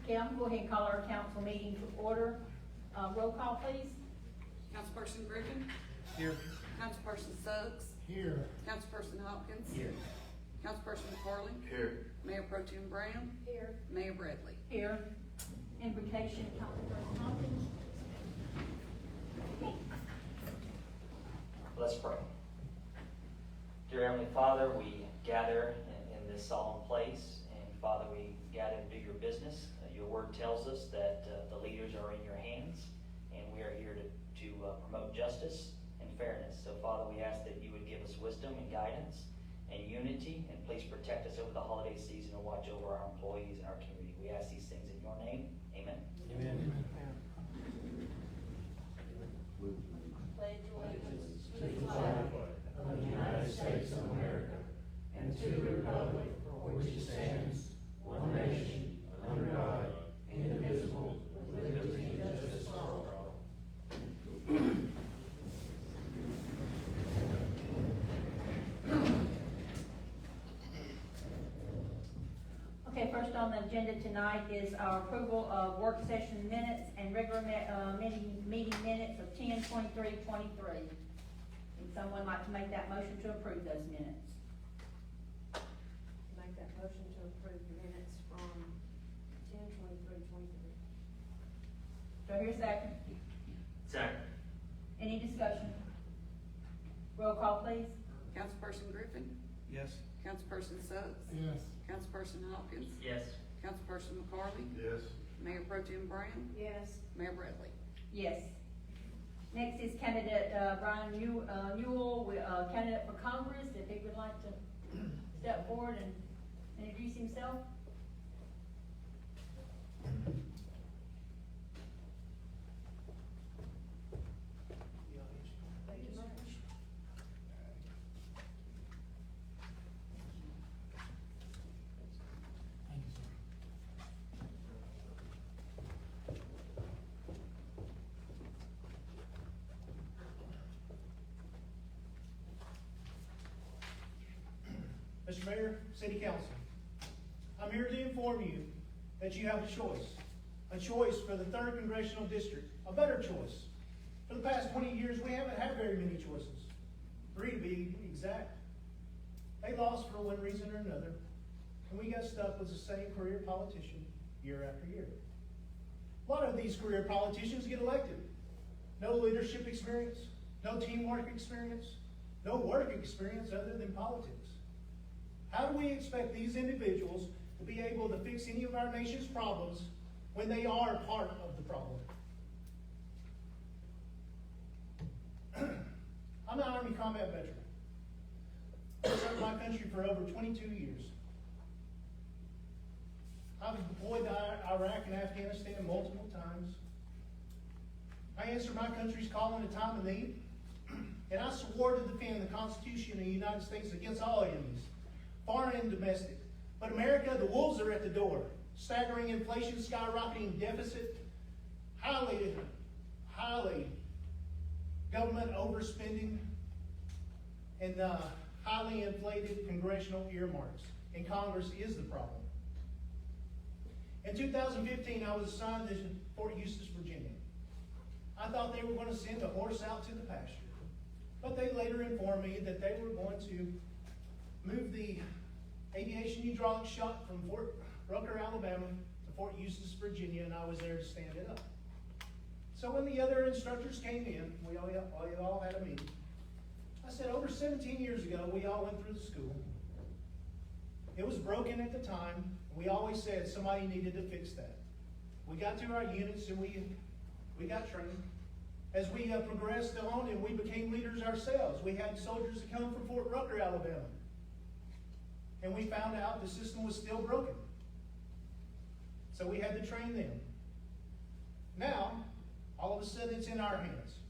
Okay, I'm going to go ahead and call our council meeting to order. Roll call, please. Councilperson Griffin. Here. Councilperson Suggs. Here. Councilperson Hopkins. Here. Councilperson McCarley. Here. Mayor Pro Tem Brown. Here. Mayor Bradley. Here. Invocation, Councilperson Hopkins. Let's pray. Dear Heavenly Father, we gather in this solemn place, and Father, we gather to do your business. Your word tells us that the leaders are in your hands, and we are here to promote justice and fairness. So Father, we ask that you would give us wisdom and guidance and unity, and please protect us over the holiday season and watch over our employees and our community. We ask these things in your name. Amen. Amen. Pledge allegiance To the flag of the United States of America and to the republic for which it stands, one nation, under God, indivisible, with liberty and justice for all. Okay, first on the agenda tonight is our approval of work session minutes and regular meeting minutes of 10/23/23. Would someone like to make that motion to approve those minutes? Make that motion to approve the minutes from 10/23/23. Do I hear a second? Second. Any discussion? Roll call, please. Councilperson Griffin. Yes. Councilperson Suggs. Yes. Councilperson Hopkins. Yes. Councilperson McCarley. Yes. Mayor Pro Tem Brown. Yes. Mayor Bradley. Yes. Next is candidate Brian Newell, candidate for Congress, if he would like to step forward and introduce himself. Thank you, sir. Mr. Mayor, City Council, I'm here to inform you that you have a choice for the 3rd Congressional District, a better choice. For the past 20 years, we haven't had very many choices, 3 to be exact. They lost for one reason or another, and we got stuck with the same career politician year after year. A lot of these career politicians get elected. No leadership experience, no teamwork experience, no work experience other than politics. How do we expect these individuals to be able to fix any of our nation's problems when they are part of the problem? I'm an Army combat veteran. I served my country for over 22 years. I was deployed to Iraq and Afghanistan multiple times. I answered my country's call in a time of need, and I swore to defend the Constitution of the United States against all enemies, foreign and domestic. But America, the wolves are at the door. Staggering inflation, skyrocketing deficit, highly government overspending, and highly inflated congressional earmarks. And Congress is the problem. In 2015, I was assigned to Fort Eustis, Virginia. I thought they were going to send a horse out to the pasture. But they later informed me that they were going to move the aviation hydraulic shot from Fort Rucker, Alabama to Fort Eustis, Virginia, and I was there to stand it up. So when the other instructors came in, we all had a meeting. I said, over 17 years ago, we all went through the school. It was broken at the time. We always said somebody needed to fix that. We got to our units and we got trained. As we progressed on and we became leaders ourselves, we had soldiers that come from Fort Rucker, Alabama. And we found out the system was still broken. So we had to train them. Now, all of a sudden it's in our hands.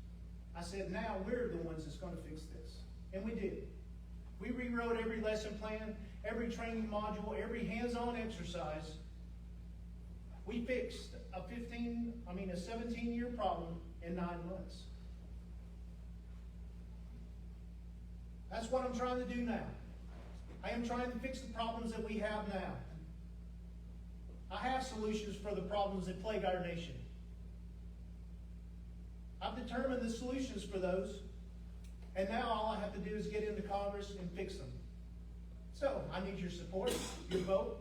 I said, now we're the ones that's going to fix this. And we did. We rewrote every lesson plan, every training module, every hands-on exercise. We fixed a 17-year problem in 9 months. That's what I'm trying to do now. I am trying to fix the problems that we have now. I have solutions for the problems that plague our nation. I've determined the solutions for those, and now all I have to do is get into Congress and fix them. So, I need your support, your vote,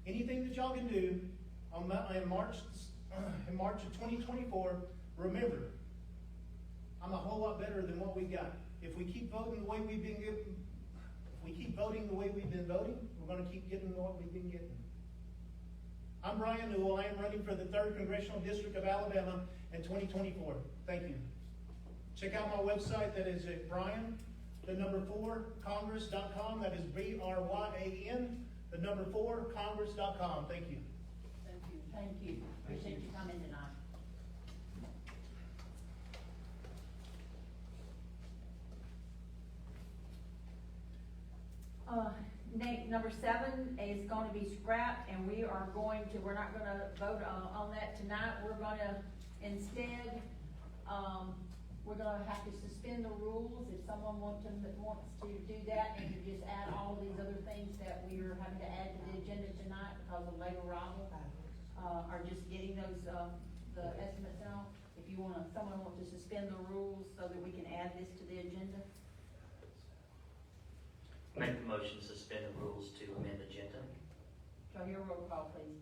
anything that y'all can do in March of 2024. Remember, I'm a whole lot better than what we got. If we keep voting the way we've been getting, if we keep voting the way we've been voting, we're gonna keep getting what we've been getting. I'm Brian Newell. I am running for the 3rd Congressional District of Alabama in 2024. Thank you. Check out my website. That is at Brian4Congress.com. That is BRYAN4Congress.com. Thank you. Thank you. Thank you. Appreciate you coming tonight. Number 7 is going to be scrapped, and we're not gonna vote on that tonight. We're gonna instead, we're gonna have to suspend the rules if someone wants to do that, and to just add all these other things that we are having to add to the agenda tonight because of late arrival, are just getting those, the estimates out. If you someone wants to suspend the rules so that we can add this to the agenda. Make the motion to suspend the rules to amend the agenda. So here, roll call, please.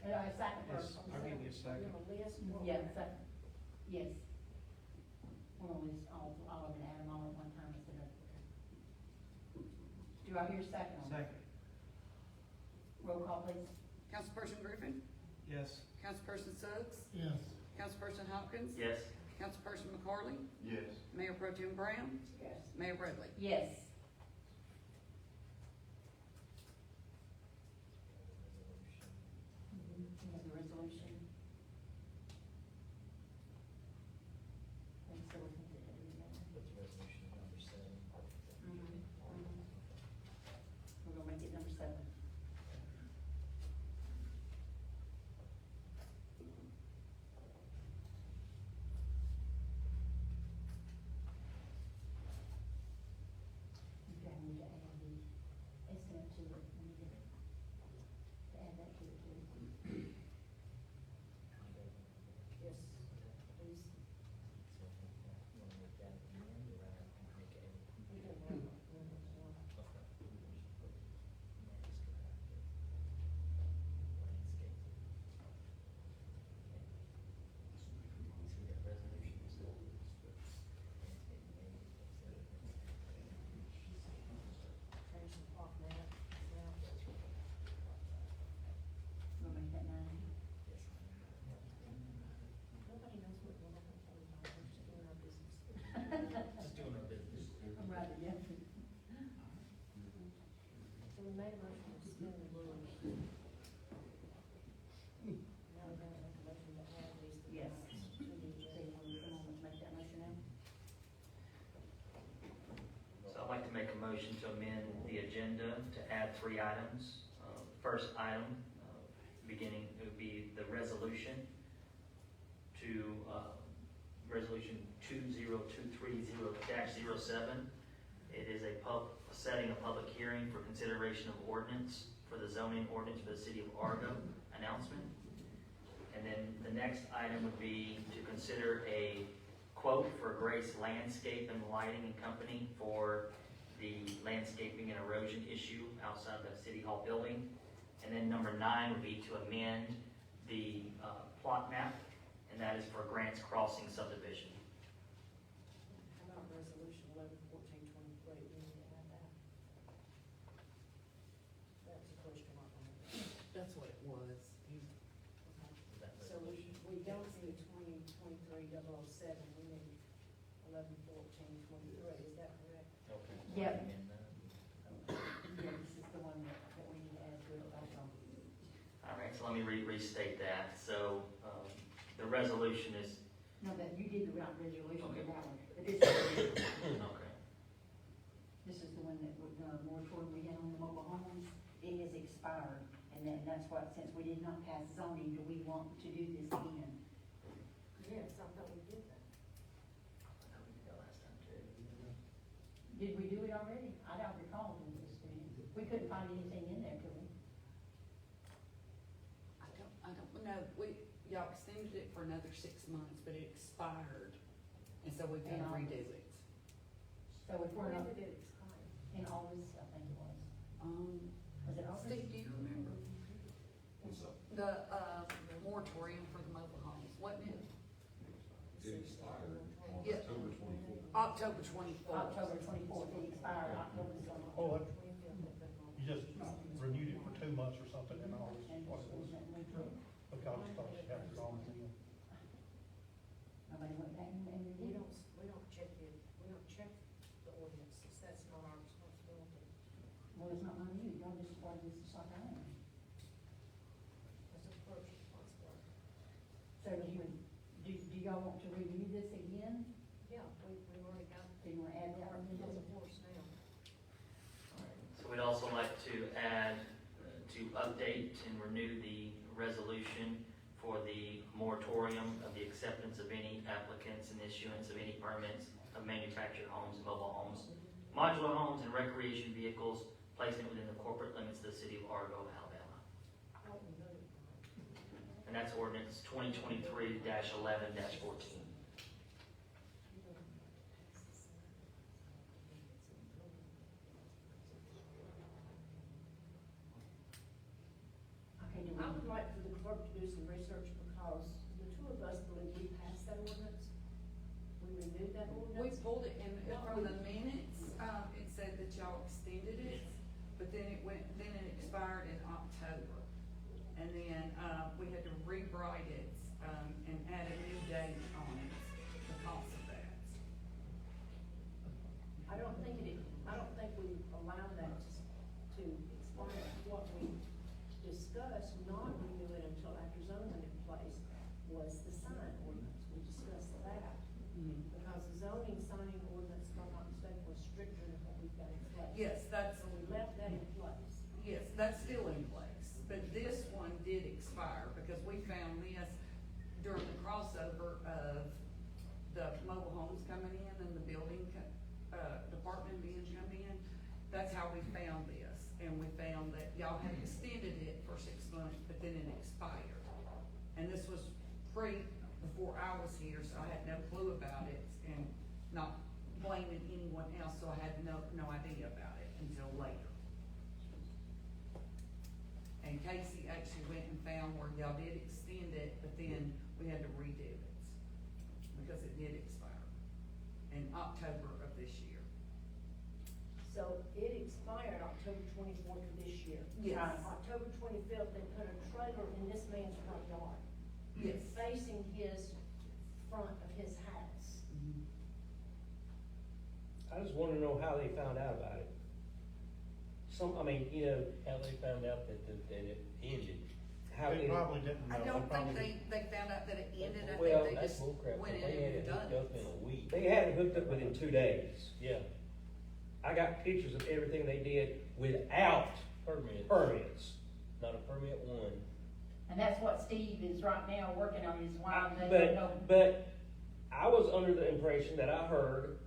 Second Yes, first. I'll give you a second. You have a list? Yeah, second. Yes. We're gonna list all of them, add them all at one time instead of. Do I hear a second on that? Second. Roll call, please. Councilperson Griffin, Yes. Councilperson Suggs, Yes. Councilperson Hopkins, Yes? Councilperson McCarley, Yes. Mayor Pro Tem Brown, Yes. Mayor Bradley. Yes. You have the resolution. And so we can do that. What's resolution number 7? We're gonna make it number 7. Okay, I need to add the estimate to it, I need to add that to it too. Yes, please. So, you want to make that at the end, or I can make it? We can have it. See that resolution is still. There's some off now. We'll make that 9. Nobody knows what we're looking for, we're just doing our business. Just doing our business. I'm right, yeah. So we made a motion to suspend the rules. Now we're gonna make a motion to add these. Yes. To the agenda. Someone wants to make that motion now? So I'd like to make a motion to amend the agenda to add 3 items. First item, beginning, it would be the resolution to, resolution 20230-07. It is setting a public hearing for consideration of ordinance for the zoning ordinance for the city of Argo announcement. And then the next item would be to consider a quote for Grace Landscape and Lighting and Company for the landscaping and erosion issue outside the City Hall building. And then number 9 would be to amend the plot map, and that is for Grants Crossing subdivision. How about resolution 11-14-23, we need to add that. That's a question mark on it. That's what it was. That So resolution. we don't need 2023-007, we need 11-14-23, is that correct? Okay. Yep. And, Yeah, this is the one that we need to add to it also. All right, so let me restate that. So the resolution is, No, that, you did the right resolution for Okay. that one, but this is, okay, this is the one that, moratorium we had on the mobile homes, it has expired. And then that's what, since we did not pass zoning, do we want to do this again? Yes, I thought we did that. I know we did that last time too. Did we do it already? I don't recall doing this, did we? We couldn't find anything in there, could we? y'all extended it for another 6 months, but it expired, and so we've got to redo it. So if we're When not, did it expire? in August, I think it was. Was it August? Steve, do you remember? What's up? The, moratorium for the mobile homes, wasn't it? It expired on Yeah. October 24th. October 24th. October 24th, it expired October 24th. Oh, you just renewed it for 2 months or something in August, what it was, because I thought you had it on then. Nobody went back and We reviewed it? don't check the ordinances, that's not our responsibility. Well, it's not on you, y'all just part of this is like I am. That's the clerk's responsibility. So do y'all want to review this again? Yeah, we've already got, Do you want to add that one? it's a horse now. So we'd also like to add, to update and renew the resolution for the moratorium of the acceptance of any applicants and issuance of any permits of manufactured homes, mobile homes, modular homes, and recreation vehicles, placing it within the corporate limits of the city of Argo, Alabama. I don't know it. And that's ordinance 2023-11-14. Okay, do I would we, like for the clerk to do some research because the two of us believe we passed that ordinance. We renewed that We ordinance. pulled it in, from the minutes, it said that y'all extended it, but then it expired in October. And then, we had to rewrite it, and add a new date on it because of that. I don't think we allow that to expire. What we discussed, not renew it until after zoning went in place, was the sign ordinance. We discussed that. Because the signing ordinance, if I'm not mistaken, was stricter than what we've got in place. Yes, that's, So we left that in place. yes, that's still in place, but this one did expire because we found this during the crossover of the mobile homes coming in and the building, department being come in. That's how we found this, and we found that y'all had extended it for 6 months, but then it expired. And this was before I was here, so I had no clue about it, and not blaming anyone else, so I had no idea about it until later. And Casey actually went and found where y'all did extend it, but then we had to redo it, because it did expire in October of this year. So it expired October 24th of this year. Yes. October 25th, they put a trailer in this man's front yard. Yes. Facing his front of his house. I just wanna know how they found out about it. How they found out that it ended. How They did it? probably didn't know. I don't Probably think they found out that it ended, I Well, think they that's just bullcrap, went in they had and it done hooked up it. in a week. They had it hooked up within 2 days. Yeah. I got pictures of everything they did without permits. Not a permit one. and that's what Steve is right now working on, is why they don't know. But I was under the impression that I heard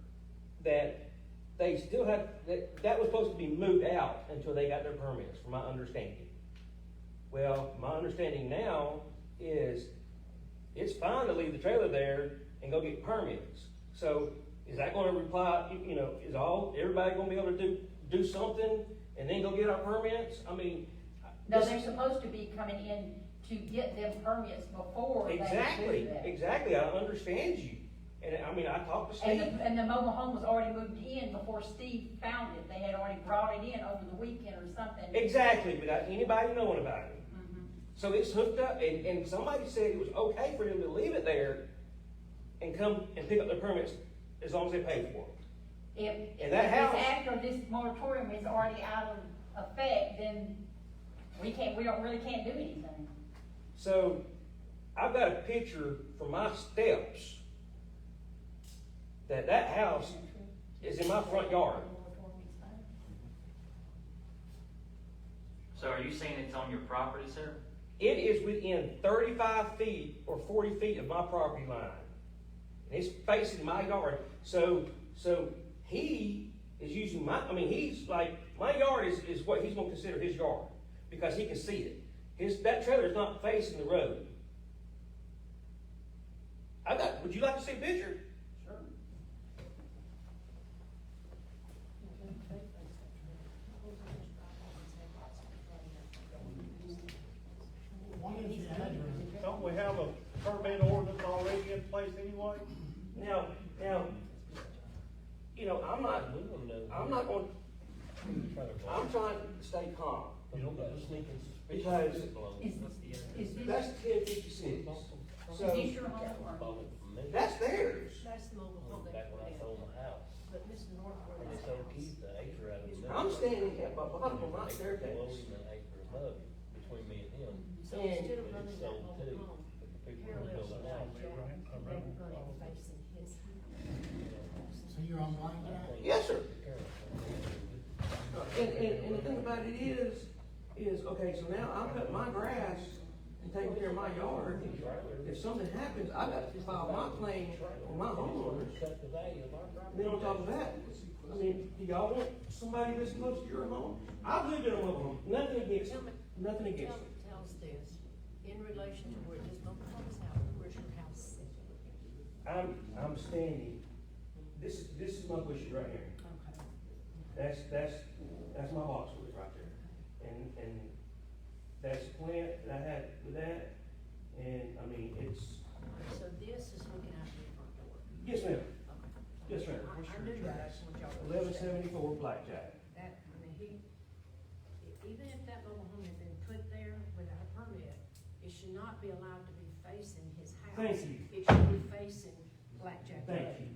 that they still had, that was supposed to be moved out until they got their permits, from my understanding. Well, my understanding now is it's fine to leave the trailer there and go get permits. So is that gonna reply, is everybody gonna be able to do something and then go get our permits? I mean. No, this- they're supposed to be coming in to get them permits before they do Exactly, that. exactly, I understand you. And I talked to Steve. And the mobile home was already moved in before Steve found it. They had already brought it in over the weekend or something. Exactly, without anybody knowing about it. Mhm. So it's hooked up, and somebody said it was okay for them to leave it there and come and pick up their permits as long as they pay for them. If And that it's house- after this moratorium is already out of effect, then we really can't do anything. So I've got a picture from my steps that house is in my front yard. So are you saying it's on your property, sir? It is within 35 feet or 40 feet of my property line. And it's facing my yard. So he is using he's like, my yard is what he's gonna consider his yard, because he can see it. That trailer is not facing the road. would you like to see a picture? Sure. Why don't you add your- Don't we have a permit ordinance already in place anyway? Now, you know, I'm not going, I'm trying to stay calm. You don't got a sneaking Because suspicion. Is this, that's 1056. is So, this your home or? that's theirs. That's the mobile home they Back when I put in. sold my house, But Mr. Northwood when is. they sold Keith the acre out of the. I'm standing at the bottom of my Well, staircase. even an acre above it, between me and him. So And- instead of But running it's that sold mobile too. home But the people who parallel build to it Black now. Jack, they would run it facing his house. So you're on Black Jack? Yes, sir. And the thing about it is, okay, so now I'm cutting my grass and taking care of my yard. If something happens, I got to file my claim with my homeowners. Cut the value of our property. Then on top of that, I mean, do y'all want somebody this close to your home? I've lived in a mobile home, nothing against it, nothing against it. Tell us this, in relation to where this mobile home is housed, where's your house sitting? I'm standing, this is my bushes right here. Okay. That's my boxwood right there. And that's a plant that I had with that, and I mean, it's, So this is looking out your front door. yes, ma'am, Okay. yes, ma'am. I knew that, that's what y'all. were 1174 Blackjack. That, I mean, even if that mobile home had been put there without a permit, it should not be allowed to be facing his house. Thank you. It should be facing Blackjack Road. Thank you.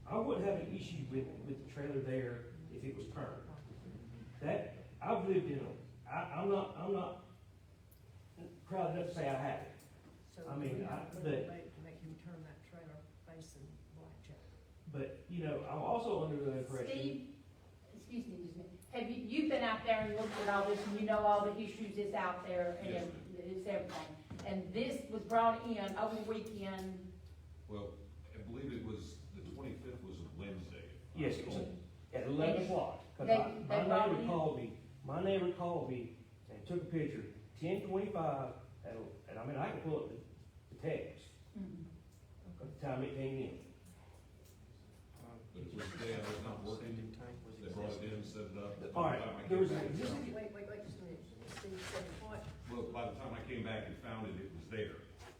I wouldn't have an issue with the trailer there if it was turned. That, I've lived in them. I'm not proud enough to say I have it. So I mean, we I- have to but- make him turn that trailer facing Blackjack. But, you know, I'm also under the impression. Steve, excuse me, have you've been out there and looked at all this, and you know all the issues that's out there, and Yes. it's everything. And this was brought in over the weekend, Well, I believe it was, the 25th was a Wednesday. Yes, it was at 11 o'clock. 'Cause They my brought neighbor it in? my neighbor called me and took a picture, 10:25, and I mean, I can pull up the text of the time it came in. But it was the day I was not working, they brought it in, set it up. All right, By the time I there came was back a- and this found it- Wait, just a minute. Steve said what? Well, by the time I came back and found it, it was there.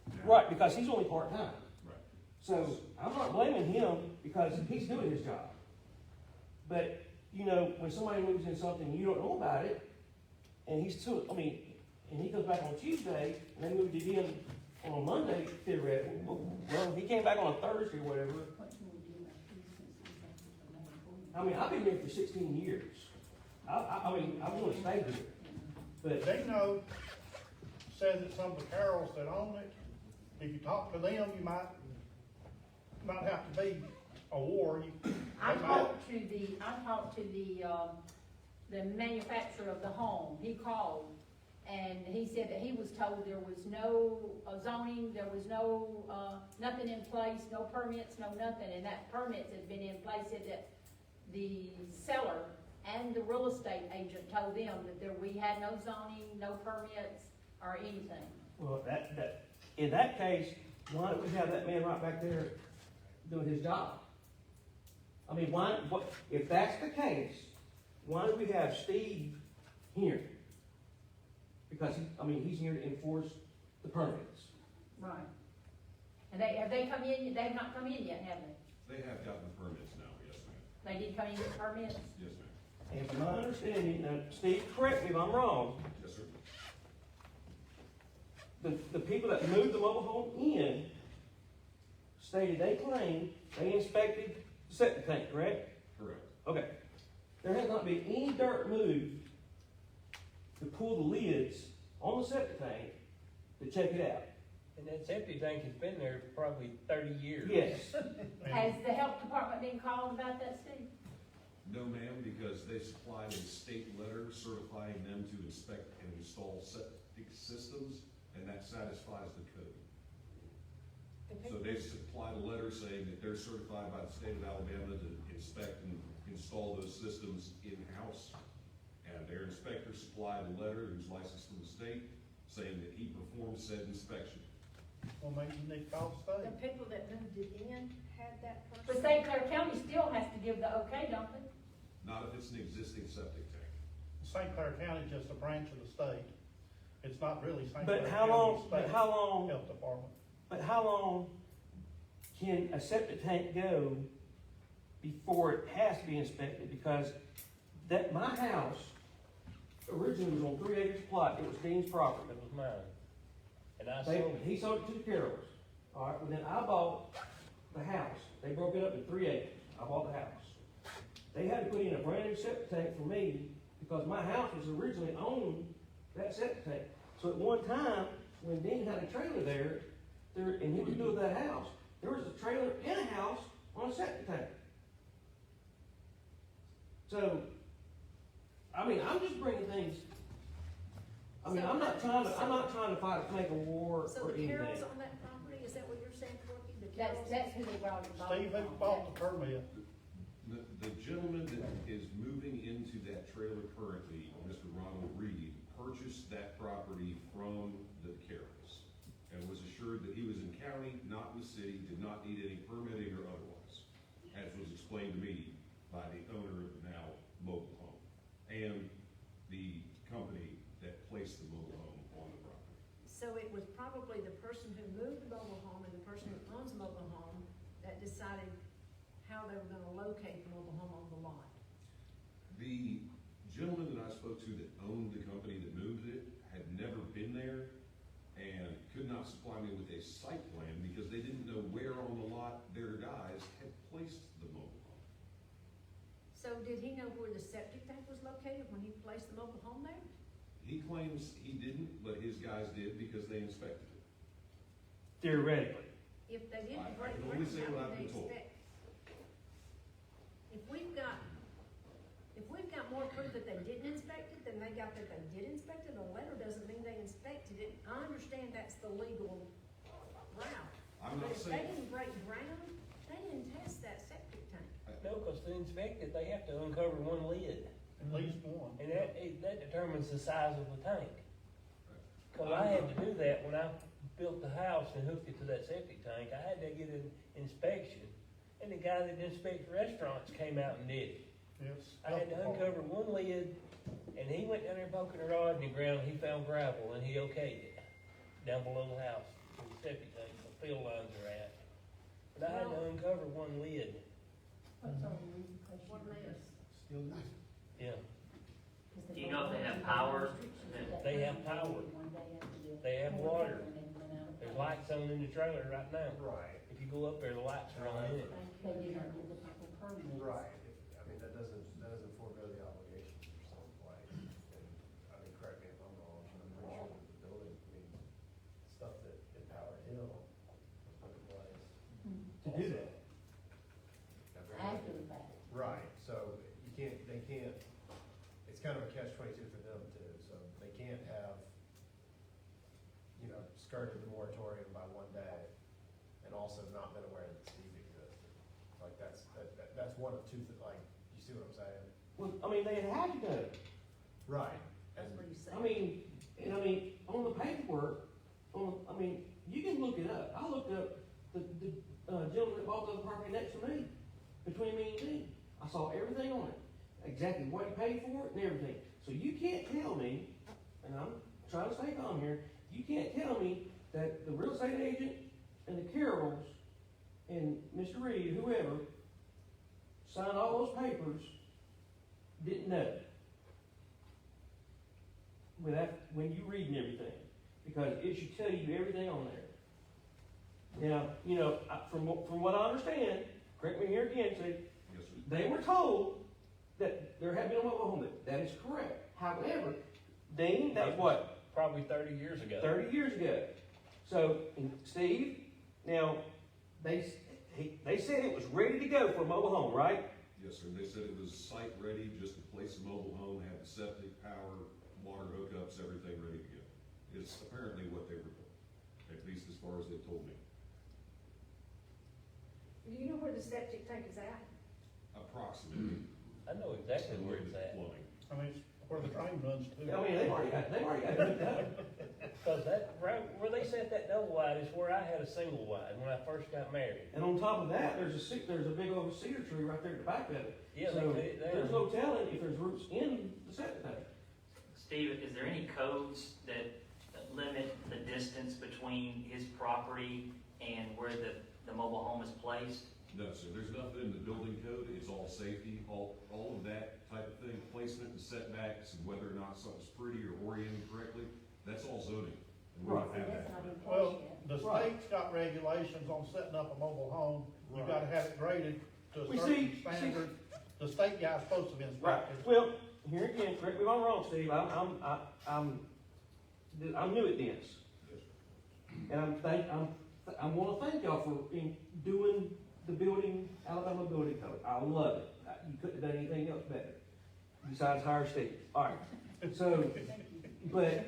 Now- Right, because he's only part-time. Right. So I'm not blaming him because he's doing his job. But, you know, when somebody moves in something, you don't know about it, and and he comes back on Tuesday, and they moved it in on a Monday, theoretically. Well, he came back on a Thursday or whatever. I mean, I've been here for 16 years. I mean, I'm gonna stay here. But, They know, says that some of the Carols that own it, if you talk to them, you might have to be a war. I talked to the manufacturer of the home, he called, and he said that he was told there was no zoning, there was no, nothing in place, no permits, no nothing, and that permits had been in place, said that the seller and the real estate agent told them that we had no zoning, no permits, or anything. well, in that case, why don't we have that man right back there doing his job? I mean, if that's the case, why don't we have Steve here? Because he's here to enforce the permits. Right. And have they come in, they've not come in yet, have they? They have gotten the permits now, yes, ma'am. They did come in with permits? Yes, ma'am. And from my understanding, now, Steve, correct me if I'm wrong, Yes, sir. the people that moved the mobile home in stated they claimed they inspected the septic tank, correct? Correct. Okay. There has not been any dirt moved to pull the lids on the septic tank to check it out. And that septic tank has been there for probably 30 years. Yes. Has the health department been called about that, Steve? No, ma'am, because they supplied a state letter certifying them to inspect and install septic systems, and that satisfies the code. So they supplied a letter saying that they're certified by the state of Alabama to inspect and install those systems in-house. And their inspector supplied a letter, who's licensed from the state, saying that he performed said inspection. Well, maybe you need to call the The state. people that moved it in had that person. But St. Clair County still has to give the okay, don't they? Not if it's an existing septic tank. St. Clair County is just a branch of the state. It's not really St. Clair But County how long, State but how long, Health Department. but how long can a septic tank go before it has to be inspected? Because that, my house originally was on 3 acres plot, it was Dean's property. It was mine. And I They, sold it. he sold it to the Carrolls, all right, well then I bought the house, they broke it up in 3 acres, I bought the house. They had to put in a brand new septic tank for me, because my house was originally on that septic tank. So at one time, when Dean had a trailer there, and he was building that house, there was a trailer in a house on a septic tank. So, I mean, I'm just bringing things, I mean, I'm not trying to fight, make a war So or the anything. Carrolls on that property, is that what you're saying, Corky? The That's, Carrolls? that's who they brought it. Steve, who bought the permit? The gentleman that is moving into that trailer currently, Mr. Ronald Reed, purchased that property from the Carrolls and was assured that he was in county, not in the city, did not need any permitting or otherwise, as was explained to me by the owner of the now mobile home and the company that placed the mobile home on the property. So it was probably the person who moved the mobile home and the person who owns the mobile home that decided how they were gonna locate the mobile home on the lot. The gentleman that I spoke to that owned the company that moved it had never been there and could not supply me with a site plan because they didn't know where on the lot their guys had placed the mobile home. So did he know where the septic tank was located when he placed the mobile home there? He claims he didn't, but his guys did because they inspected it. Theoretically. If they didn't I break can only ground, say how what would I've they been told. expect? If we've got more proof that they didn't inspect it than they got that they did inspect it, a letter doesn't mean they inspected it. I understand that's the legal route. I'm But not if they saying, didn't break ground, they didn't test that septic tank. No, cause to inspect it, they have to uncover one lid. At least one. And that determines the size of the tank. Cause I had to do that when I built the house and hooked it to that septic tank. I had to get an inspection. And the guy that inspects restaurants came out and did it. Yes. I had to uncover one lid, and he went down there poking a rod in the ground, he found gravel, and he okayed it down below the house, where the septic tank, the field lines are at. But I had to uncover one lid, What list? yeah. Do you know if they have power? They have power, they have water, there's lights on in the trailer right now. Right, If you go up there, the lights are on in it. right. I mean, that doesn't forego the obligations for some place. And, I mean, correct me if I'm wrong, I'm pretty sure that the building, I mean, stuff that Empower Hill was put in place. To do that. After the fact. Right, so you can't, they can't, it's kind of a catch-22 for them too, so they can't have, you know, skirted the moratorium by one day and also not been aware that Steve existed. Like, that's one of two, like, you see what I'm saying? Well, I mean, they had to go. Right. That's what he's saying. I mean, on the paperwork, I mean, you can look it up. I looked up the gentleman that bought the property next to me, between me and Dean. I saw everything on it, exactly what he paid for it and everything. So you can't tell me, and I'm trying to stay calm here, you can't tell me that the real estate agent and the Carrolls and Mr. Reed, whoever, signed all those papers, didn't know. When you reading everything, because it should tell you everything on there. Now, from what I understand, correct me here again, see, yes, sir. they were told that there had been a mobile home there. That is correct. However, Dean, that was what, Probably 30 years ago. 30 years ago. So, and Steve, now, they said it was ready to go for a mobile home, right? Yes, sir. They said it was site ready, just to place a mobile home, have the septic, power, water hookups, everything ready to go. It's apparently what they were told, at least as far as they told me. Do you know where the septic tank is at? Approximately. I know exactly where it's at. Plumbing. I mean, it's where the train runs to. I mean, they've already got it hooked up. Cause that, right, where they set that double wide is where I had a single wide when I first got married. And on top of that, there's a big old cedar tree right there at the back of it. Yeah, they So cut it down. there's no telling if there's roots in the septic tank. Steve, is there any codes that limit the distance between his property and where the mobile home is placed? No, sir, there's nothing in the building code, it's all safety, all of that type of thing, placement and setbacks, and whether or not something's pretty or oriented correctly, that's all zoning. And we don't have That's that. not in Well, place yet. the state's got regulations on setting up a mobile home, you Right. gotta have it graded to a We certain see- standard. The state guy's supposed to be Right, inspected. well, here again, correct me if I'm wrong, Steve, I'm new at this. And I wanna thank y'all for doing the Alabama building code, I love it, you couldn't have done anything else better, besides hire Steve, alright, so, but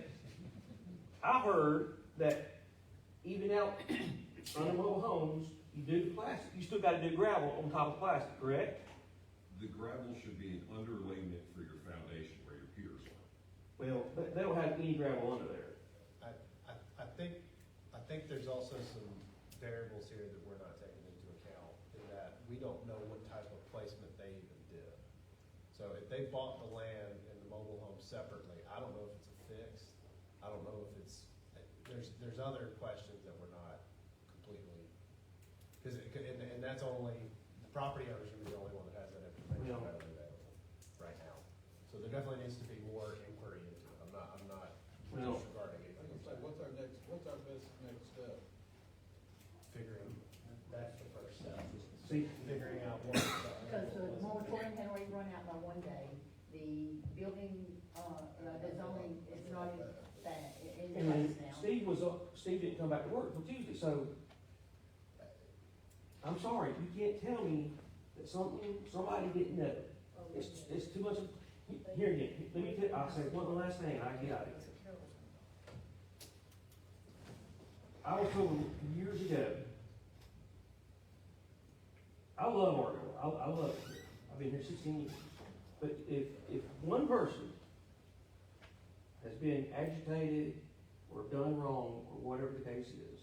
I heard that even out under mobile homes, you do the plastic, you still gotta do gravel on top of plastic, correct? The gravel should be an underlayment for your foundation where your piers are. Well, they don't have any gravel under there. I think there's also some variables here that we're not taking into account, in that we don't know what type of placement they even did. So if they bought the land and the mobile home separately, I don't know if it's a fix, I don't know if it's, there's other questions that we're not completely, and that's only, the property owners are the only one that has that information Yeah. readily available right now. So there definitely needs to be more inquiry into it, I'm not Well- disregarding anything. What's our best next step? Figuring, that's the first step, See, figuring out what. Because the moratorium had already run out by one day, the building, the zoning is not in and then place now. Steve didn't come back to work till Tuesday, so I'm sorry, you can't tell me that somebody didn't know. It's too much of, here again, let me tell, I'll say one last thing, and I get out of here. I was told years ago, I love Argo, I love it here, I've been here 16 years. But if one person has been agitated or done wrong, or whatever the case is,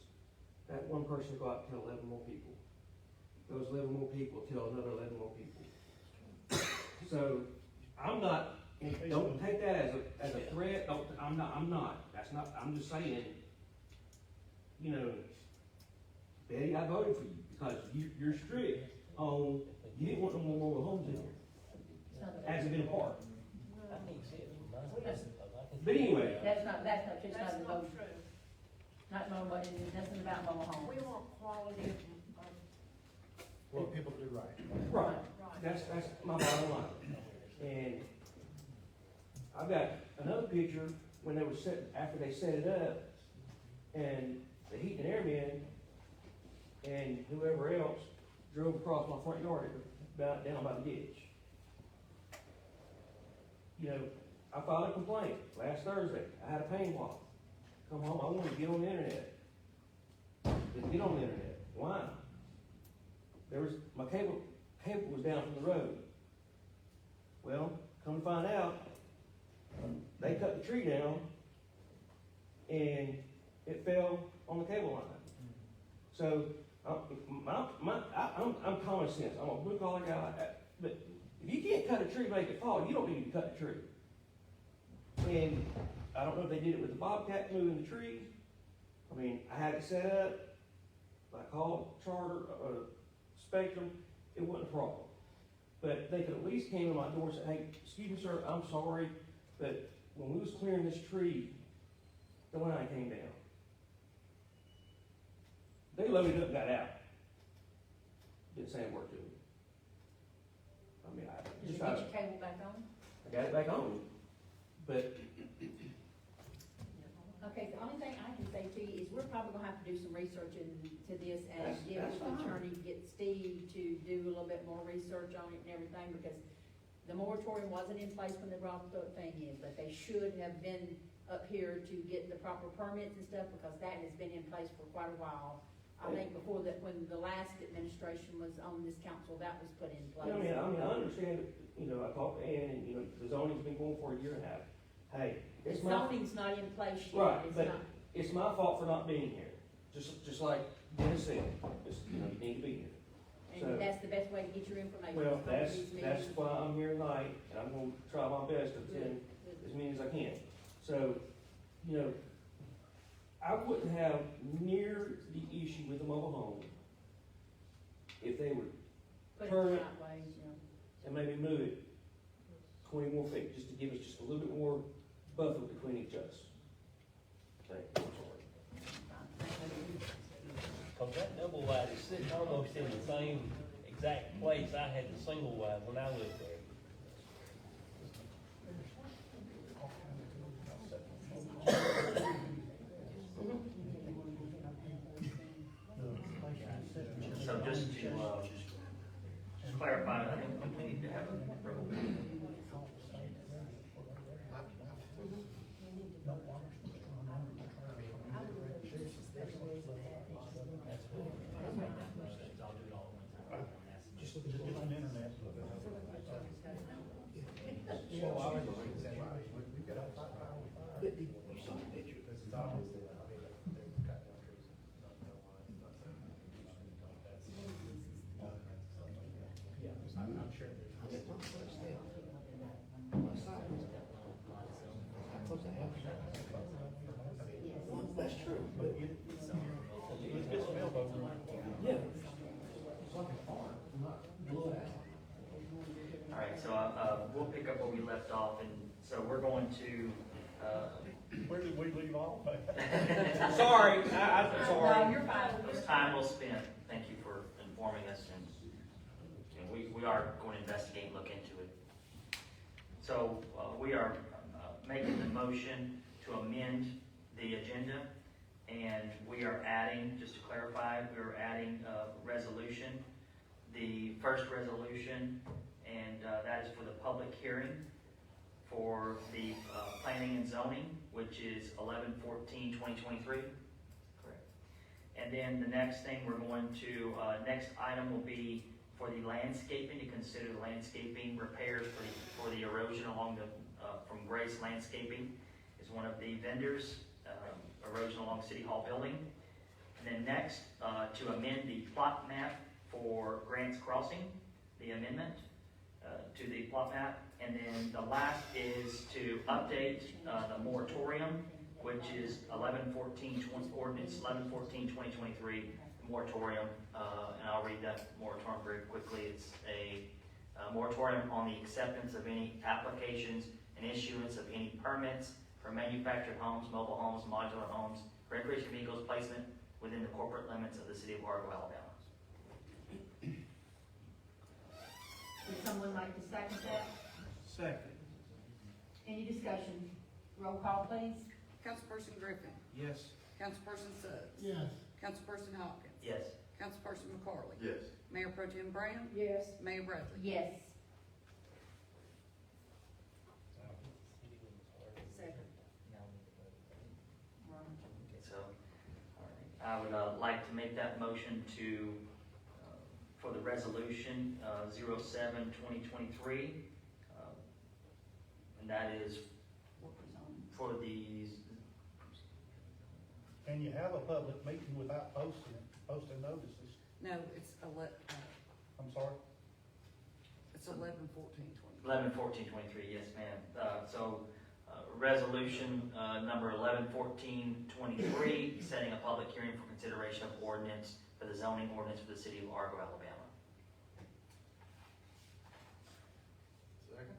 that one person will go out and tell 11 more people. Those 11 more people tell another 11 more people. So, I'm not, don't take that as a threat, I'm not, I'm just saying, you know, Betty, I voted for you, because you're strict on, you didn't want no more mobile homes in here, as a been a part. I can't see it from my house. But anyway, That's not just That's not the not vote, true. not mobile, nothing about mobile homes. We want quality of, What people do right. right, right. that's my bottom line. And I've got another picture when they were after they set it up, and the heat and airman and whoever else drove across my front yard down by the ditch. You know, I filed a complaint last Thursday. I had a pain walk. Come home, I wanted to get on the internet. Didn't get on the internet. Why? My cable was down from the road. Well, come to find out, they cut the tree down and it fell on the cable line. So, I'm common sense. I'm a blue collar guy, but if you can't cut a tree, make it fall, you don't need to cut the tree. And I don't know if they did it with the bobcat moving the trees. I mean, I had it set up. I called Charter, Spectrum. It wasn't a problem. But they could at least came to my door and said, hey, excuse me, sir, I'm sorry, but when we was clearing this tree, the line came down. They loaded up and got out. Didn't say a word to me. I mean, Did you get your cable back on? I got it back on. But Okay, the only thing I can say to you is we're probably gonna have to do some research into this and get That's the fine. attorney, get Steve to do a little bit more research on it and everything, because the moratorium wasn't in place when they brought the thing in, but they should have been up here to get the proper permits and stuff, because that has been in place for quite a while. I think before that, when the last administration was on this council, that was put in place. I understand, you know, I talked to Ann, and, you know, the zoning's been going for a year and a half. Hey, The it's my, zoning's not in place yet, right, it's but not. it's my fault for not being here, just like Dennis said, just, you know, you need to be here. So- And that's the best way to get your information. Well, is go to that's these meetings. why I'm here tonight, and I'm gonna try my best to attend as many as I can. So, you know, I wouldn't have near the issue with the mobile home if they would Put it turn the it- right way, you know. and maybe move it 20 more feet, just to give us just a little bit more buffer between each of us. Thank you, I'm sorry. Cause that double wide is sitting almost in the same exact place I had the single wide when I lived there. So just to, just clarify, I think we need to have a roll. Just on the internet. That's true, but Let's get some elbow room. yeah. All right, so, we'll pick up where we left off, and so we're going to, Where did we leave off? Sorry, I'm No, sorry. you're fine. this time well spent. Thank you for informing us, and we are going to investigate and look into it. So, we are, making the motion to amend the agenda, and we are adding, just to clarify, we are adding a resolution. The first resolution, and that is for the public hearing for the planning and zoning, which is 11/14/2023. Correct. And then the next thing we're going to, next item will be for the landscaping, to consider the landscaping repairs for the erosion along the, from Grace Landscaping is one of the vendors, erosion along City Hall building. And then next, to amend the plot map for Grants Crossing, the amendment to the plot map. And then the last is to update the moratorium, which is 11/14/20, ordinance 11/14/2023, moratorium, and I'll read that moratorium very quickly. It's a moratorium on the acceptance of any applications and issuance of any permits for manufactured homes, mobile homes, modular homes, recreation vehicles placement within the corporate limits of the city of Largo, Alabama. Would someone like to second that? Second. Any discussion? Roll call, please. Councilperson Griffin, Yes. Councilperson Suggs. Yes. Councilperson Hopkins. Yes. Councilperson McCarley. Yes. Mayor Pro Tem Brown. Yes. Mayor Bradley. Yes. Second. Okay, so, all right. I would like to make that motion to, for the resolution 07/2023, and that is for these, Can you have a public meeting without posting notices? No, it's I'm sorry? it's 11/14/20. 11/14/23, yes, ma'am. So, resolution number 11/14/23, setting a public hearing for consideration of ordinance for the zoning ordinance for the city of Largo, Alabama. Second?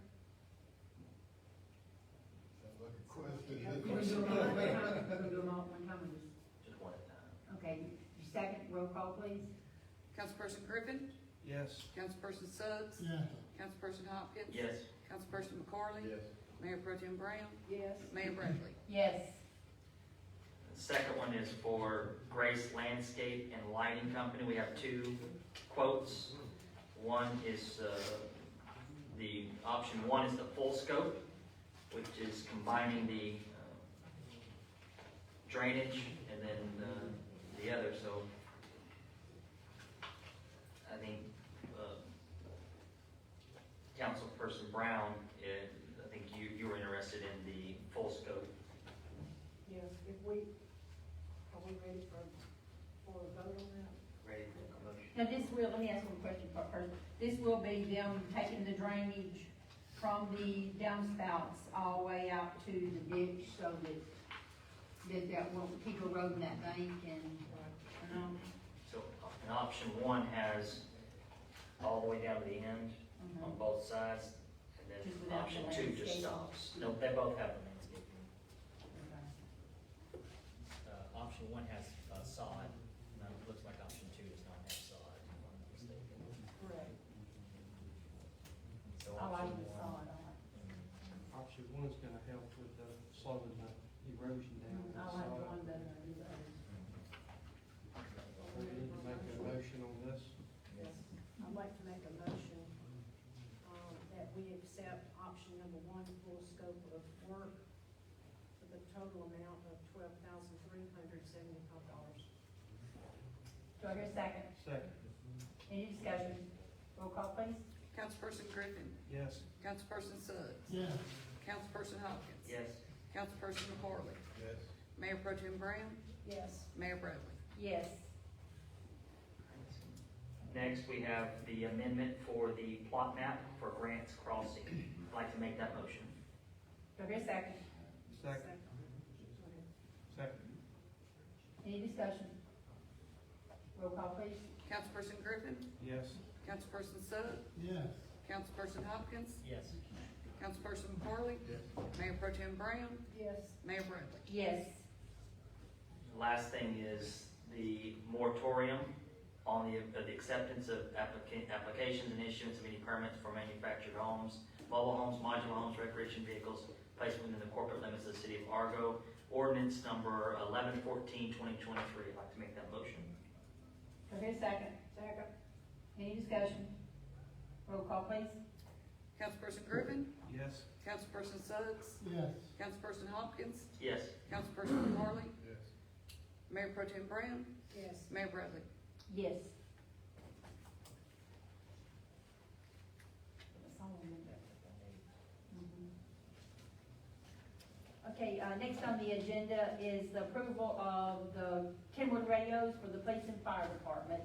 Sounds like a We're question. gonna do them all at one time. We're gonna do them all at one time, or just- Just one at a time. Okay, your second, roll call, please. Councilperson Griffin, Yes. Councilperson Suggs. Yes. Councilperson Hopkins. Yes. Councilperson McCarley. Yes. Mayor Pro Tem Brown. Yes. Mayor Bradley. Yes. The second one is for Grace Landscape and Lighting Company. We have two quotes. One is, the option one is the full scope, which is combining the drainage and then the other, so I think Councilperson Brown, I think you were interested in the full scope. Yes, if we, we ready for a vote on that? Ready for a motion? Now, this will, let me ask one question first. This will be them taking the drainage from the downspouts all the way out to the ditch so that won't keep eroding that bank and, So, an option one has all the way down to the end on both sides, and then Just without option the two just landscaping. stops. No, they both have the landscaping. Option one has sod, and it looks like option two does not have sod, if I'm not mistaken. Correct. So I like option the one- sod, I like. Option one's gonna help with, slowing the erosion down. I like the one better than the other. We need to make a motion on this. Yes. I'd like to make a motion, that we accept option number one, full scope of work for the total amount of $12,375. Do I hear a second? Second. Any discussion? Roll call, please. Councilperson Griffin, Yes. Councilperson Suggs, Yeah. Councilperson Hopkins. Yes. Councilperson McCorley, Yes. Mayor Pro Tem Brown, Yes. Mayor Bradley. Yes. Next, we have the amendment for the plot map for Grants Crossing. I'd like to make that motion. Do I hear a second? Second. Second. Any discussion? Roll call, please. Councilperson Griffin, Yes. Councilperson Suggs, Yes. Councilperson Hopkins, Yes. Councilperson McCorley, Mayor Pro Tem Brown, Yes. Mayor Bradley. Yes. Last thing is the moratorium on the acceptance of applications and issuance of any permits for manufactured homes, mobile homes, modular homes, recreation vehicles placed within the corporate limits of the city of Argo. Ordinance number 1114-2023. I'd like to make that motion. Do I hear a second? Second. Any discussion? Roll call, please. Councilperson Griffin, Yes. Councilperson Suggs, Yes. Councilperson Hopkins, Yes. Councilperson McCorley, Yes. Mayor Pro Tem Brown, Yes. Mayor Bradley. Yes. That's all I remember. Okay, next on the agenda is the approval of the Kenwood radios for the police and fire department.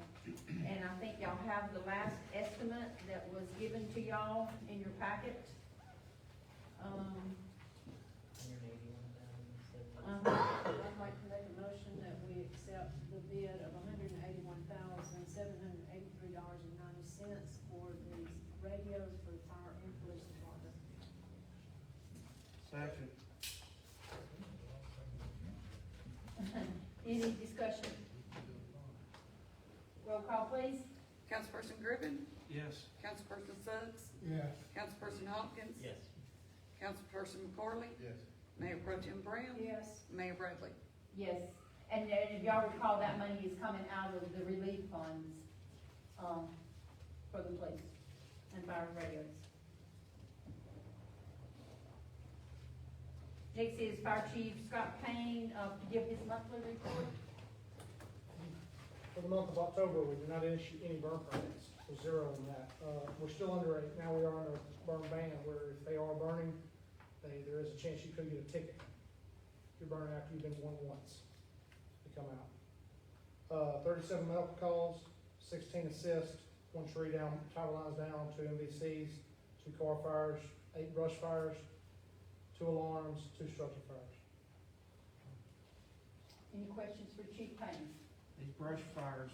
And I think y'all have the last estimate that was given to y'all in your packet. I'd like to make a motion that we accept the bid of $181,783.90 for these radios for the fire and police department. Second. Any discussion? Roll call, please. Councilperson Griffin, Yes. Councilperson Suggs, Yes. Councilperson Hopkins, Yes. Councilperson McCorley, Yes. Mayor Pro Tem Brown, Yes. Mayor Bradley. Yes, and if y'all recall, that money is coming out of the relief funds, for the police and fire radios. Next is Fire Chief Scott Payne, to give his monthly report. For the month of October, we did not issue any burn permits, so zero on that. We're still under now we are under a burn ban, where if they are burning, there is a chance you could get a ticket. If you're burning after you've been warned once to come out. 37 medical calls, 16 assist, 1 tree down, power lines down, 2 MVCs, 2 car fires, 8 brush fires, 2 alarms, 2 structure fires. Any questions for Chief Payne? These brush fires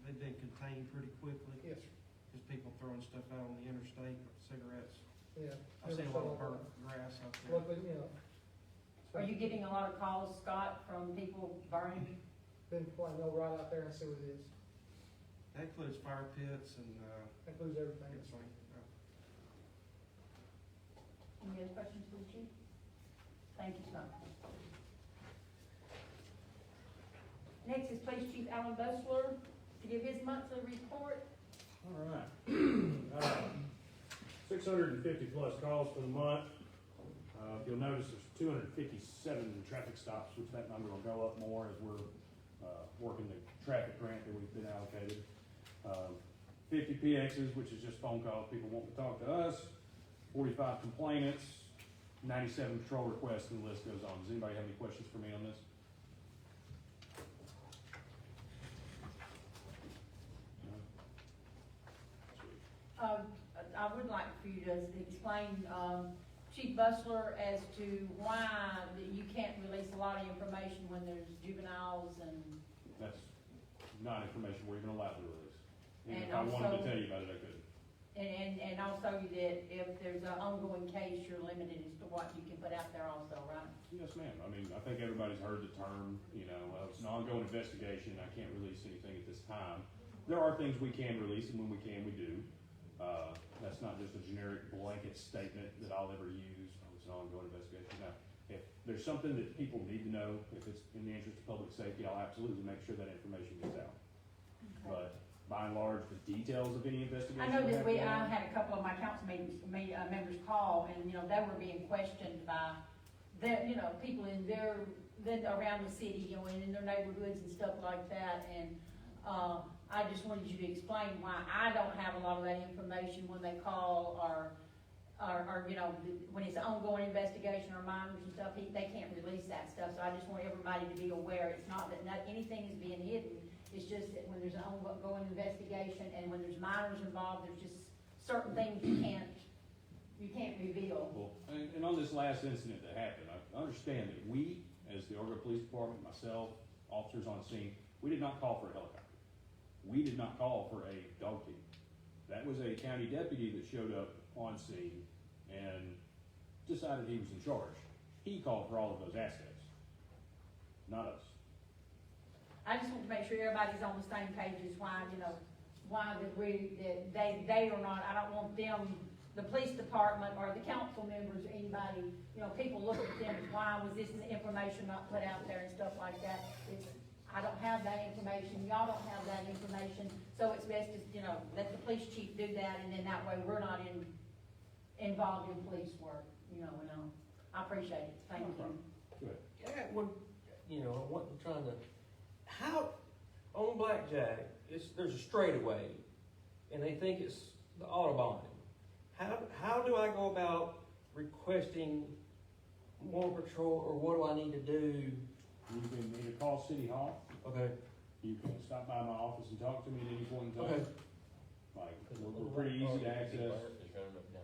they've been contained pretty quickly. Yes, sir. Just people throwing stuff out on the interstate, cigarettes. Yeah. I've seen a lot of burnt grass out there. Luckily, Are you getting a lot of calls, Scott, from people burning? been playing, they'll ride out there and see what it is. That includes fire pits and, That includes everything. everything. Any other questions for the chief? Thank you, Scott. Next is Police Chief Alan Bustler to give his monthly report. All right. 650 plus calls for the month. You'll notice there's 257 traffic stops, which that number will go up more as we're working the traffic grant that we've been allocated. 50 PXs, which is just phone calls, people want to talk to us. 45 complainants, 97 patrol requests, and the list goes on. Does anybody have any questions for me on this? to explain, Chief Bustler, as to why that you can't release a lot of information when there's juveniles and, That's not information we're even allowed to release. Even And if I wanted to also- tell you about it, I couldn't. and also that if there's an ongoing case, you're limited as to what you can put out there also, right? Yes, ma'am. I mean, I think everybody's heard the term, it's an ongoing investigation. I can't release anything at this time. There are things we can release, and when we can, we do. That's not just a generic blanket statement that I'll ever use. It's an ongoing investigation. Now, if there's something that people need to know, if it's in the interest of public safety, I'll absolutely make sure that information gets out. But by and large, the details of any investigation. I know that we have I going on- had a couple of my council members call, and, they were being questioned by people in around the city, and in their neighborhoods and stuff like that, and, I just wanted you to explain why I don't have a lot of that information when they call, or, when it's an ongoing investigation or minors and stuff, they can't release that stuff, so I just want everybody to be aware, it's not that anything is being hidden, it's just that when there's an ongoing investigation, and when there's minors involved, there's just certain things you can't reveal. Well, and on this last incident that happened, I understand that we, as the Oroville Police Department, myself, officers on scene, we did not call for a helicopter. We did not call for a dog team. That was a county deputy that showed up on scene and decided he was in charge. He called for all of those assets, not us. I just want to make sure everybody's on the same page as why they are not, I don't want them, the police department or the council members or anybody, people look at them as why was this information not put out there and stuff like that. I don't have that information, y'all don't have that information, so it's best to, let the police chief do that, and then that way we're not involved in police work, and I appreciate it, thank you. Good. Yeah, well, what I'm trying to, how, on Blackjack, there's a straightaway, and they think it's the Audubon. How do I go about requesting more patrol, or what do I need to do? You can either call City Hall, Okay. you can stop by my office and talk to me at any point in Okay. time. Like, we're pretty easy to access.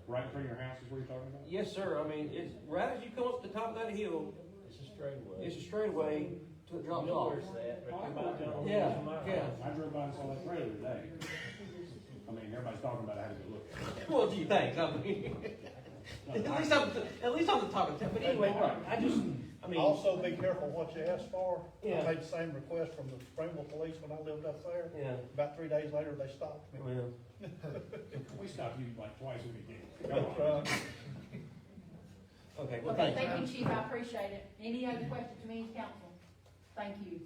Right in front of your house is what you're talking about? Yes, sir, I mean, it's, right as you come up to the top of that hill, It's a straightaway. it's a straightaway to it drops off. Yeah, yeah. I drove by and saw that trailer today. I mean, everybody's talking about how to go look at it. Well, gee, thanks, I mean, at least I'm the top of the town, but anyway, I mean. Also, be careful what you ask for. Yeah. I made the same request from the Springville Police when I lived up there. Yeah, About 3 days later, they stopped me. well, We stop you like twice a week. okay, well, Okay, thank you. thank you, chief, I appreciate it. Any other questions to me, council? Thank you.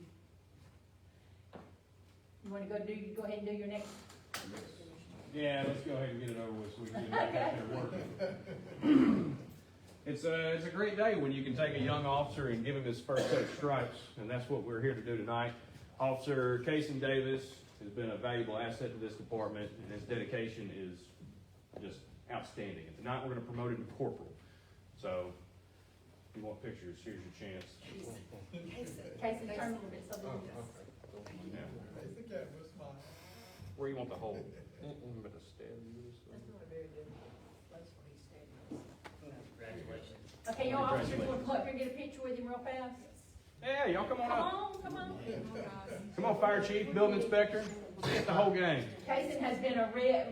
You wanna go ahead and do your next? Yeah, let's go ahead and get it over with so we can get back out there working. It's a great day when you can take a young officer and give him his first set of stripes, and that's what we're here to do tonight. Officer Casey Davis has been a valuable asset to this department, and his dedication is just outstanding. And tonight, we're gonna promote him to corporal. So, if you want pictures, here's your chance. Casey, turn a little bit so that we can- Yeah. I think that was mine. Where you want the whole? That's not a very good place for me standing. Congratulations. Okay, y'all officers wanna come up here and get a picture with him real fast? Yeah, y'all come on Come up. on, come on. Come on, fire chief, building inspector, let's get the whole gang. Kason has been a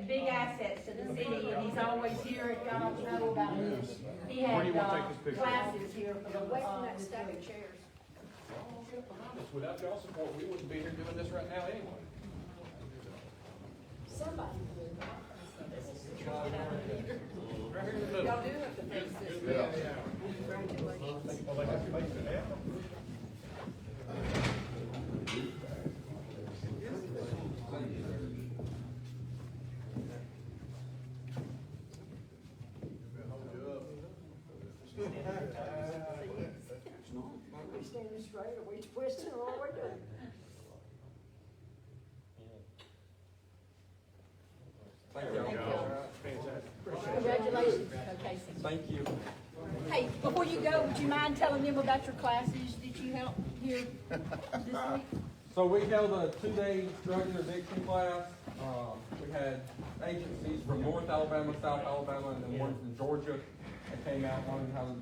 big asset to the city, and he's always here, if y'all don't know about him. He Where do you want to had, take this picture? classes here for the, Away from that stack of chairs. Without y'all support, we wouldn't be here doing this right now anyway. Somebody did. Right here in the middle. Y'all do have to face this. Congratulations. Well, they have to make it happen. Are we standing straight, are we twisting, or what are we doing? congratulations, Casey. Thank you. Hey, before you go, would you mind telling them about your classes that you helped here this week? So we held a 2-day drug interdiction class. We had agencies from North Alabama, South Alabama, and then one from Georgia that came out learning how to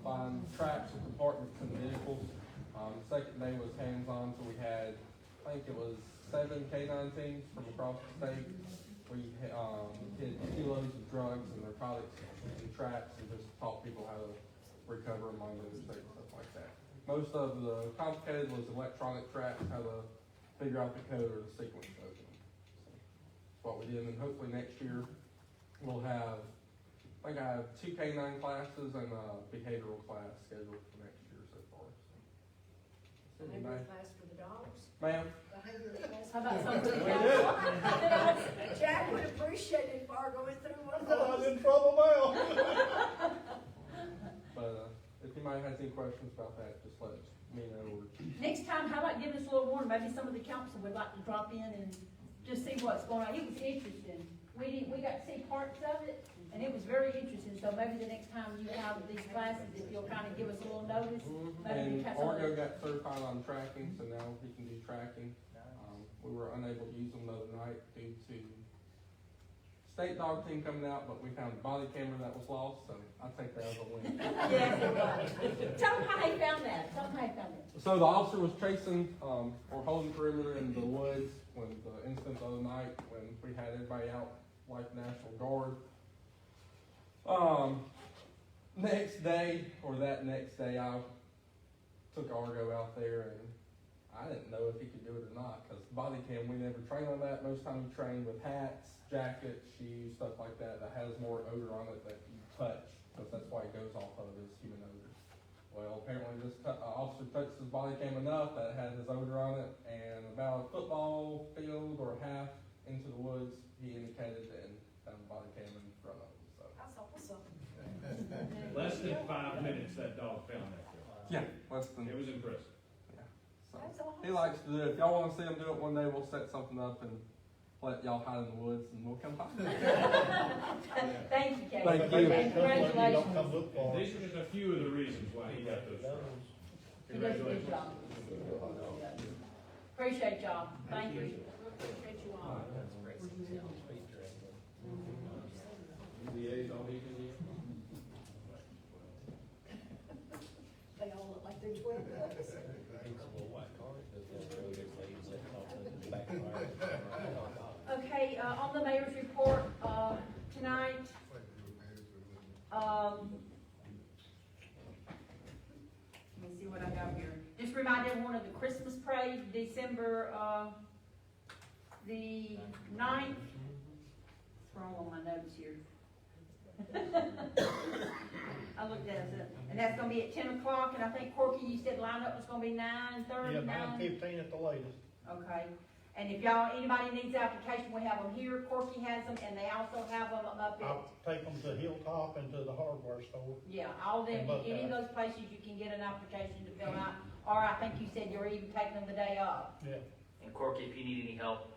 find tracks and compartments in vehicles. The second day was hands-on, so we had, I think it was 7 K9 teams from across the state. We hid kilos of drugs and narcotics and traps and just taught people how to recover among those things, stuff like that. Most of the complicated was electronic traps, how to figure out the code or the sequence of them. That's what we did, and hopefully next year we'll have, I think I have 2 K9 classes and a behavioral class scheduled for next year so far. So, Behavioral class for the dogs? ma'am? Behavioral class. How about some for the council? Jack would appreciate it if I were going through one of I was those. in trouble now. But if anybody has any questions about that, just let me know. Next time, how about giving us a little warning, maybe some of the council would like to drop in and just see what's going on. It was interesting. We got to see parts of it, and it was very interesting, so maybe the next time you have these classes, if you'll kind of give us a little notice. And Maybe we can have some of Argo the- got certified on tracking, so now he can do tracking. We were unable to use them the other night due to state dog team coming out, but we found a body camera that was lost, so I take that as a win. Yes, it was. Tell them how they found that, tell them how they found it. So the officer was chasing, or holding perimeter in the woods when the incident the other night, when we had everybody out like National Guard. Next day, or that next day, I took Argo out there and I didn't know if he could do it or not, because body cam, we never train on that. Most time you train with hats, jackets, shoes, stuff like that, that has more odor on it that you touch, because that's why it goes off of is human odor. Well, apparently this officer touched his body cam enough that it had his odor on it, and about a football field or half into the woods, he indicated and found the body cam in front of him, so. That's awesome. Less than 5 minutes that dog found that girl. Yeah, less than. It was impressive. So, That's awesome. he likes to do it. If y'all wanna see him do it one day, we'll set something up and let y'all hide in the woods and we'll come find him. Thank you, Kate. Thank you. And congratulations. Don't come look for These are just a few of the reasons why he got those stripes. He does a good Congratulations. job. Appreciate y'all, thank you. Appreciate you all. They all look like they're twins. Okay, on the mayor's report, tonight, let me see what I got here. Just remind everyone of the Christmas parade, December, the 9th. What's wrong on my notes here? I looked at it, and that's gonna be at 10 o'clock, and I think Corky, you said lineup was gonna be 9:30, Yeah, 9? 9:15 at the latest. Okay, and if y'all, anybody needs application, we have them here, Corky has them, and they also have them up at, I'll take them to Hilltop and to the hardware store. yeah, all of them, And both any of guys. those places you can get an application to fill out, or I think you said you're even taking them the day off. Yeah. And Corky, if you need any help,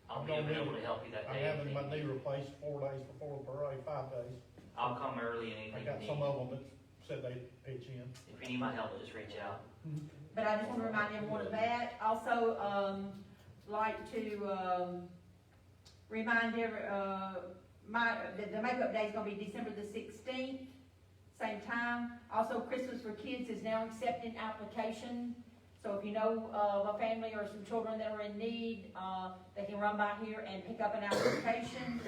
I'll I'm be gonna available need- to help you that I'm day. having my knee replaced 4 days before the parade, 5 days. I'll come early and I anything got you some need. of them that said they'd pitch in. If you need my help, just reach out. But I just wanna remind everyone of that, also, like to, remind the makeup day is gonna be December the 16th, same time. Also, Christmas for Kids is now accepting application, so if you know of a family or some children that are in need, they can run by here and pick up an application.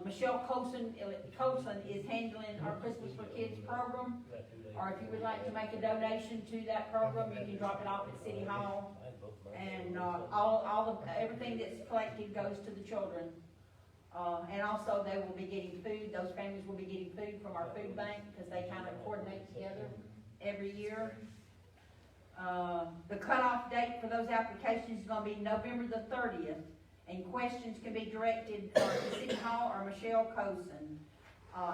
Michelle Colson is handling our Christmas for Kids program, or if you would like to make a donation to that program, you can drop it off at City Hall. And, everything that's collected goes to the children. And also they will be getting food, those families will be getting food from our food bank, because they kind of coordinate together every year. The cutoff date for those applications is gonna be November the 30th, and questions can be directed to City Hall or Michelle Cozen.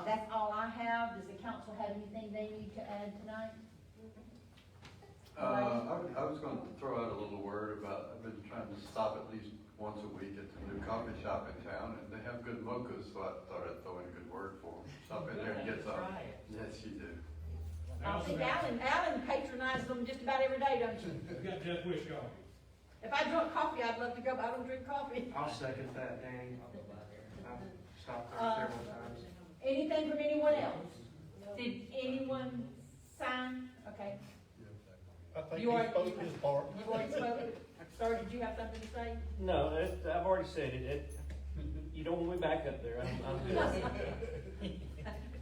That's all I have. Does the council have anything they need to add tonight? I was going to throw out a little word about, I've been trying to stop at least once a week at the new coffee shop in town, and they have good mochas, so I thought I'd throw in a good word for them. Stop in there and get some. Right. Yes, you do. I think Alan patronizes them just about every day, don't you? We've got Jeff Wish coffee. If I drunk coffee, I'd love to go, but I don't drink coffee. I'll second that, Danny. I've stopped there Uh, several times. Anything from anyone else? Did anyone sign? Okay. I think You he are- spoke his part. You already spoken? Sir, did you have something to say? No, I've already said it. You don't want me back up there. I'm good.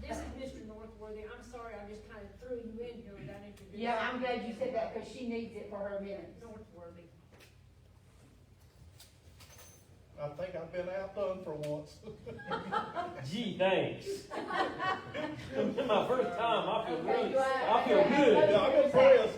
This is Mr. Northworthy, I'm sorry, I just kind of threw you in here without introducing. Yeah, I'm glad you said that, because she needs it for her minutes. Northworthy. I think I've been outdone for once. Gee, thanks. My first time, I feel Okay, really, do I feel I have a good. motion I'm for a impressed.